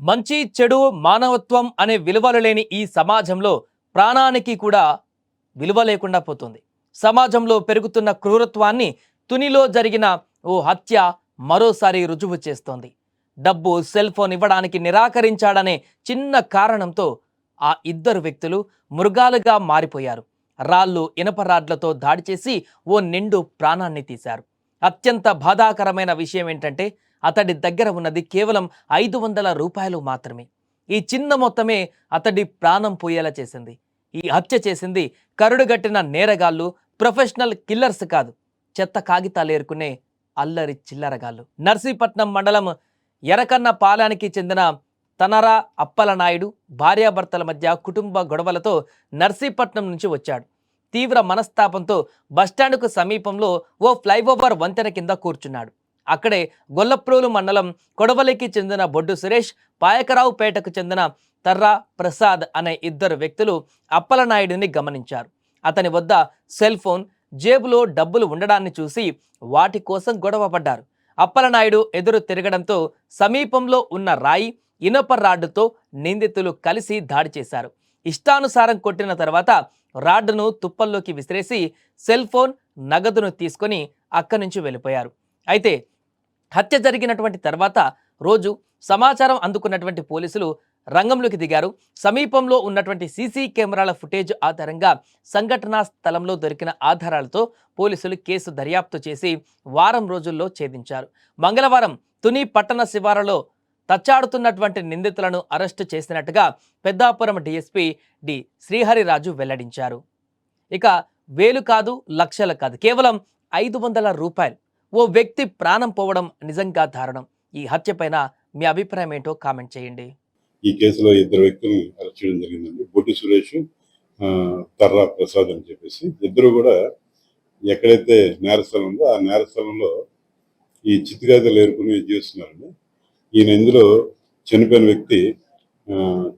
మంచి చెడు మానవత్వం అనే విలువలు లేని ఈ సమాజంలో ప్రాణానికి కూడా విలువ లేకుండా పోతుంది. సమాజంలో పెరుగుతున్న క్రూరత్వాన్ని తునిలో జరిగిన ఓ హత్య మరోసారి రుజువు చేస్తోంది. డబ్బు సెల్ ఫోన్ ఇవ్వడానికి నిరాకరించాడనే చిన్న కారణంతో ఆ ఇద్దరు వ్యక్తులు మృగాలుగా మారిపోయారు. రాళ్ళు ఇనప రాడ్లతో దాడి చేసి ఓ నిండు ప్రాణాన్ని తీశారు. అత్యంత బాధాకరమైన విషయం ఏంటంటే అతడి దగ్గర ఉన్నది కేవలం 500 రూపాయలు మాత్రమే. ఈ చిన్న మొత్తమే అతడి ప్రాణం పోయేలా చేసింది. ఈ హత్య చేసింది కరుడుగట్టిన నేరగాళ్ళు, ప్రొఫెషనల్ కిల్లర్స్ కాదు, చెత్త కాగితాలు ఏరుకునే అల్లరి చిల్లరగాళ్ళు. నర్సీపట్నం మండలం ఎరకన్న పాలానికి చెందిన తనరా అప్పలనాయుడు భార్యాభర్తల మధ్య కుటుంబ గొడవలతో నర్సీపట్నం నుంచి వచ్చాడు. తీవ్ర మనస్తాపంతో బస్టాండ్కు సమీపంలో ఓ ఫ్లైఓవర్ వంతెన కింద కూర్చున్నాడు. అక్కడే గొల్లప్రోలు మండలం కొడవలికి చెందిన బొడ్డు సురేష్, పాయకరావుపేటకు చెందిన తర్రా ప్రసాద్ అనే ఇద్దరు వ్యక్తులు అప్పలనాయుడిని గమనించారు. అతని వద్ద సెల్ ఫోన్, జేబులో డబ్బులు ఉండడాన్ని చూసి వాటి కోసం గొడవ పడ్డారు. అప్పలనాయుడు ఎదురు తిరగడంతో సమీపంలో ఉన్న రాయి, ఇనప రాడ్డుతో నిందితులు కలిసి దాడి చేశారు. ఇష్టానుసారం కొట్టిన తర్వాత రాడ్డును తుప్పల్లోకి విసిరేసి సెల్ ఫోన్, నగదును తీసుకొని అక్కడి నుంచి వెళ్ళిపోయారు. అయితే హత్య జరిగినటువంటి తర్వాత రోజు సమాచారం అందుకున్నటువంటి పోలీసులు రంగంలోకి దిగారు. సమీపంలో ఉన్నటువంటి సీసీ కెమెరాల ఫుటేజ్ ఆధారంగా సంఘటనా స్థలంలో దొరికిన ఆధారాలతో పోలీసులు కేసు దర్యాప్తు చేసి వారం రోజుల్లో ఛేదించారు. మంగళవారం తుని పట్టణ శివారులో తచ్చాడుతున్నటువంటి నిందితులను అరెస్టు చేసినట్టుగా పెద్దాపురం డీఎస్పీ డి శ్రీహరిరాజు వెల్లడించారు. ఇక వేలు కాదు, లక్షలు కాదు, కేవలం 500 రూపాయలు ఓ వ్యక్తి ప్రాణం పోవడం నిజంగా దారుణం. ఈ హత్య పైన మీ అభిప్రాయం ఏంటో కామెంట్ చేయండి. ఈ కేసులో ఇద్దరు వ్యక్తులను అరెస్ట్ చేయడం జరిగిందండి. బొడ్డి సురేష్, తర్రా ప్రసాద్ అని చెప్పేసి ఇద్దరు కూడా ఎక్కడైతే నేరస్థలం ఉందో ఆ నేరస్థలంలో ఈ చిత్తుగాజలు ఏరుకుని జీవిస్తున్నారండి. ఈయన ఇందులో చనిపోయిన వ్యక్తి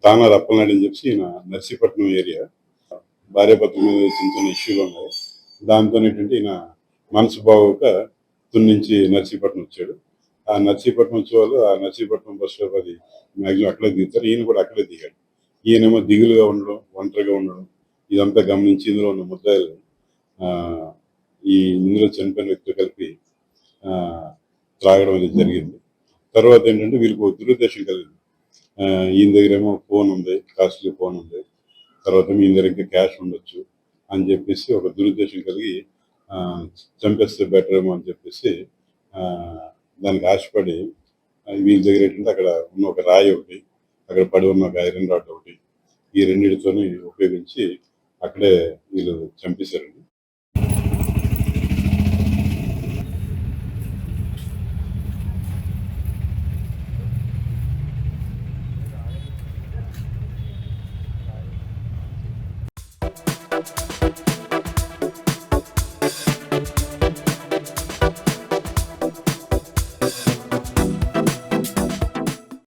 తానా అప్పలనాయుడు అని చెప్పి ఈయన నర్సీపట్నం ఏరియా భార్యాభర్తల మీద చిన్న చిన్న ఇష్యూలు ఉన్నాయి. దాంతో ఏంటంటే ఈయన మనసు బాగోక తుని నుంచి నర్సీపట్నం వచ్చాడు. ఆ నర్సీపట్నం వచ్చే వాళ్ళు ఆ నర్సీపట్నం బస్ స్టాప్ అది మ్యాక్సిమం అక్కడే దిగుతారు. ఈయన కూడా అక్కడే దిగాడు. ఈయనేమో దిగులుగా ఉండడం, ఒంటరిగా ఉండడం ఇదంతా గమనించి ఇందులో ఉన్న ముద్దాయిలు ఇందులో చనిపోయిన వ్యక్తులు కలిపి త్రాగడం అనేది జరిగింది. తర్వాత ఏంటంటే వీళ్ళకి ఒక దురుద్దేశం కలిగింది. ఈయన దగ్గర ఏమో ఫోన్ ఉంది, కాస్ట్లీ ఫోన్ ఉంది, తర్వాత ఈయన దగ్గర ఇంకా క్యాష్ ఉండొచ్చు అని చెప్పేసి ఒక దురుద్దేశం కలిగి చంపేస్తే బెటర్ ఏమో అని చెప్పేసి దానికి ఆశపడి వీళ్ళ దగ్గర ఏంటంటే అక్కడ ఉన్న ఒక రాయి ఒకటి, అక్కడ పడి ఉన్న ఒక ఐరన్ రాడ్ ఒకటి, ఈ రెండింటితోని ఉపయోగించి అక్కడే వీళ్ళు చంపేశారండి.